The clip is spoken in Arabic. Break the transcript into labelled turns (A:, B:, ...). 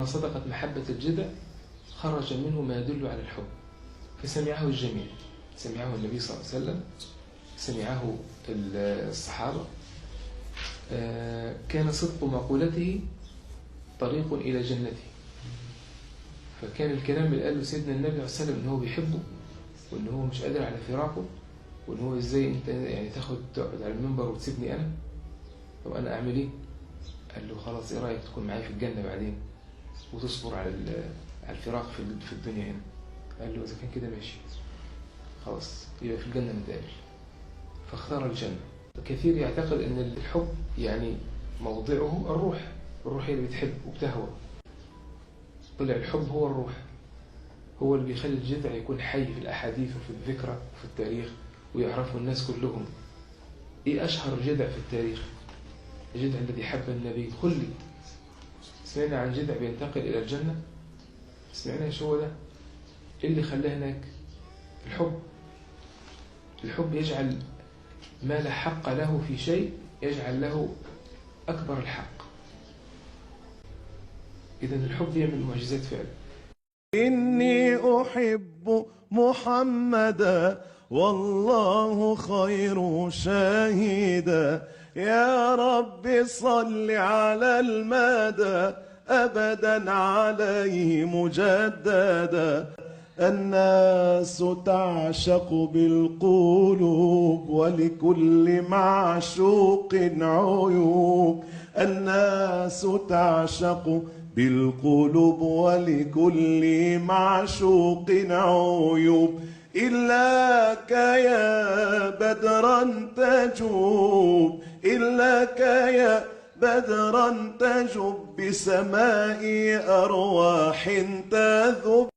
A: صدقت محبة الجدع خرج منه ما يدل على الحب، فسمعه الجميع، سمعه النبي صلى الله عليه وسلم، سمعه الصحابة. كان صدق مقولته طريق إلى جنته، فكان الكلام اللي قاله سيدنا النبي عليه الصلاة والسلام إن هو بيحبه، وإن هو مش قادر على فراقه، وإن هو إزاي أنت يعني تقعد على المنبر وتسيبني أنا؟ طب أنا أعمل إيه؟ قال له خلاص، إيه رأيك تكون معايا في الجنة بعدين وتصبر على الفراق في الدنيا هنا؟ قال له إذا كان كده ماشي، خلاص يبقى في الجنة نتقابل. فاختار الجنة. كثير يعتقد أن الحب يعني موضعه الروح، الروح هي اللي بتحب وبتهوى. طلع الحب هو الروح، هو اللي بيخلي الجذع يكون حي في الأحاديث وفي الذكرى وفي التاريخ، ويعرفه الناس كلهم. إيه أشهر جذع في التاريخ؟ الجذع الذي حب النبي خلد. سمعنا عن جذع بينتقل إلى الجنة؟ سمعنا إيش هو ده؟ إيه اللي خلاه هناك؟ الحب. الحب يجعل ما لا حق له في شيء يجعل له أكبر الحق. إذن الحب يعمل معجزات فعلا.
B: إني أحب محمدا والله خير شاهدا، يا رب صل على المدى أبدا عليه مجددا. الناس تعشق بالقلوب ولكل معشوق عيوب، الناس تعشق بالقلوب ولكل معشوق عيوب، إلاك يا بدرا تجوب، إلاك يا بدرا تجب بسماء أرواح تذب.